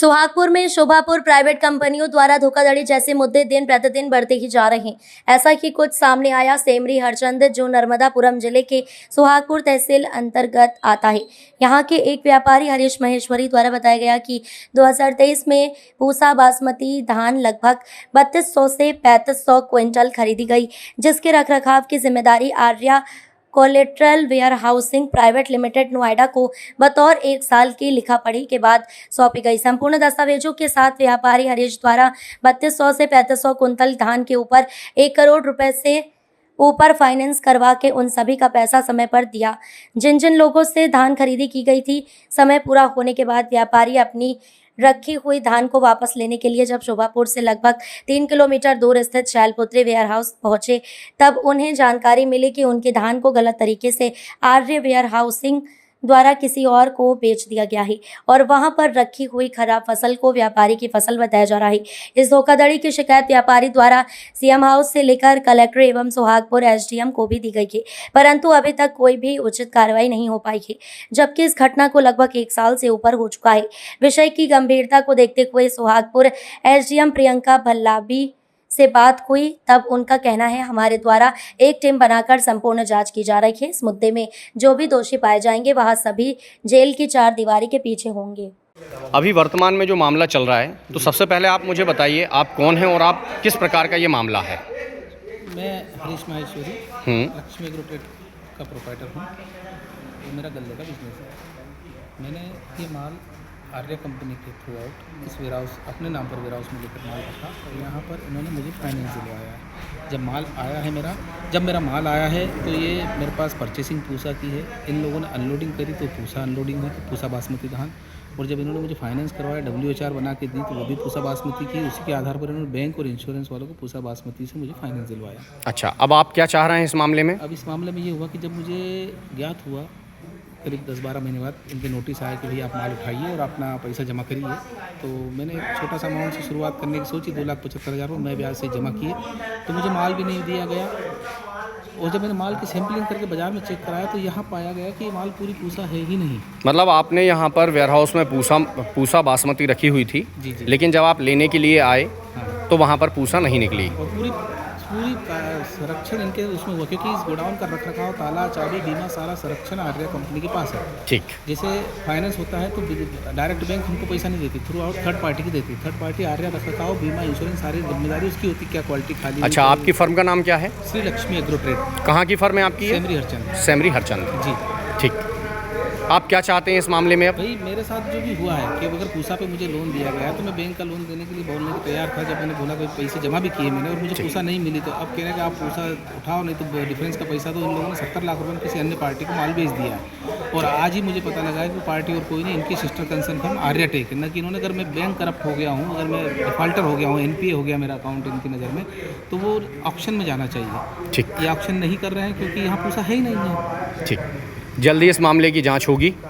सुहागपुर में शोभापुर प्राइवेट कंपनियों द्वारा धोखाधड़ी जैसे मुद्दे दिन प्रतिदिन बढ़ते ही जा रहे हैं। ऐसा ही कुछ सामने आया सेमरी हरचंद, जो नर्मदापुरम जिले के सुहागपुर तहसील अंतर्गत आता है। यहाँ के एक व्यापारी हरीश महेश्वरी द्वारा बताया गया कि 2023 में पूसा बासमती धान लगभग 3200 से 3500 क्विंटल खरीदी गई, जिसके रखरखाव की जिम्मेदारी Arya collateral warehousing private limited Noida को बतौर 1 साल की लिखा पढ़ी के बाद सौंपी गई। संपूर्ण दस्तावेजों के साथ व्यापारी हरीश द्वारा 3200 से 3500 कुंतल धान के ऊपर 1 करोड़ रुपए से ऊपर फाइनेंस करवा के उन सभी का पैसा समय पर दिया। जिन जिन लोगों से धान खरीदी की गई थी, समय पूरा होने के बाद व्यापारी अपनी रखी हुई धान को वापस लेने के लिए जब शोभापुर से लगभग 3 किलोमीटर दूर स्थित शैलपुत्री वेयर हाउस पहुंचे, तब उन्हें जानकारी मिली कि उनके धान को गलत तरीके से आर्य वेयर हाउसिंग द्वारा किसी और को बेच दिया गया है और वहां पर रखी हुई खराब फसल को व्यापारी की फसल बताया जा रहा है। इस धोखाधड़ी की शिकायत व्यापारी द्वारा सीएम हाउस से लेकर कलेक्टर एवं सुहागपुर एसडीएम को भी दी गई है, परंतु अभी तक कोई भी उचित कार्रवाई नहीं हो पाई है, जबकि इस घटना को लगभग 1 साल से ऊपर हो चुका है। विषय की गंभीरता को देखते हुए सुहागपुर एसडीएम प्रियंका भल्लाबी से बात हुई, तब उनका कहना है, हमारे द्वारा एक टीम बनाकर संपूर्ण जांच की जा रही है। इस मुद्दे में जो भी दोषी पाए जाएंगे वह सभी जेल की 4 दीवारी के पीछे होंगे। अभी वर्तमान में जो मामला चल रहा है, तो सबसे पहले आप मुझे बताइए, आप कौन हैं और आप किस प्रकार का ये मामला है? मैं हरीश माहेश्वरी लक्ष्मी एग्रोटेक का प्रोप्राइटर हूँ। ये मेरा गल्ले का बिजनेस है। मैंने ये माल आर्या कंपनी के थ्रू आउट इस वेयर हाउस अपने नाम पर वेयर हाउस में लेकर माल रखा और यहाँ पर इन्होंने मुझे फाइनेंस दिलवाया है। जब मेरा माल आया है तो ये मेरे पास परचेसिंग पूसा की है। इन लोगों ने अनलोडिंग करी तो पूसा अनलोडिंग हुई, तो पूसा बासमती धान। और जब इन्होंने मुझे फाइनेंस करवाया, WHR बना के दी, तो वो भी पूसा बासमती की। उसी के आधार पर इन्होंने बैंक और इंश्योरेंस वालों को पूसा बासमती से मुझे फाइनेंस दिलवाया। अच्छा, अब आप क्या चाह रहे हैं इस मामले में? अब इस मामले में ये हुआ कि जब मुझे ज्ञात हुआ करीब 10-12 महीने बाद इनके नोटिस आया कि भाई आप माल उठाइए और अपना पैसा जमा करिए, तो मैंने एक छोटा सा अमाउंट से शुरुआत करने की सोची। 2,75,000 मैं ब्याज से जमा किए, तो मुझे माल भी नहीं दिया गया। और जब मैंने माल की सैंपलिंग करके बाज़ार में चेक कराया तो यहाँ पाया गया कि माल पूरी पूसा है ही नहीं। मतलब आपने यहाँ पर वेयर हाउस में पूसा बासमती रखी हुई थी? जी। लेकिन जब आप लेने के लिए आए, हाँ, तो वहाँ पर पूसा नहीं निकली और पूरी संरक्षण इनके उसमें हुआ, क्योंकि इस गोडाउन का रखरखाव, ताला, चाबी, बीमा, सारा संरक्षण आर्या कंपनी के पास है। ठीक। जैसे फाइनेंस होता है तो डायरेक्ट बैंक हमको पैसा नहीं देती, थ्रू आउट थर्ड पार्टी की देती। थर्ड पार्टी आर्या रखरखाव, बीमा, इंश्योरेंस, सारी जिम्मेदारी उसकी होती, क्या क्वालिटी खाली। अच्छा, आपकी फर्म का नाम क्या है? श्री लक्ष्मी एग्रोट्रेड। कहाँ की फर्म है आपकी? सेमरी हरचंद। सेमरी हरचंद जी। ठीक। आप क्या चाहते हैं इस मामले में? अब भाई मेरे साथ जो भी हुआ है कि अगर पूसा पे मुझे लोन दिया गया तो मैं बैंक का लोन देने के लिए बोलने को तैयार था। जब मैंने बोला कि पैसे जमा भी किए मैंने और मुझे पूसा नहीं मिली, तो अब कह रहे हैं कि आप पूसा उठाओ, नहीं तो डिफरेंस का पैसा। तो इन लोगों ने 70 लाख रुपये में किसी अन्य पार्टी को माल बेच दिया है। और आज ही मुझे पता लगा है कि पार्टी और कोई नहीं, इनकी sister concern firm Arya tech है। न कि इन्होंने, अगर मैं बैंक करप्ट हो गया हूँ, अगर मैं डिफाल्टर हो गया हूँ, NPA हो गया मेरा अकाउंट इनकी नज़र में, तो वो ऑक्शन में जाना चाहिए। ठीक। ये ऑक्शन नहीं कर रहे हैं क्योंकि यहाँ पूसा है ही नहीं है। ठीक, जल्दी इस मामले की जांच होगी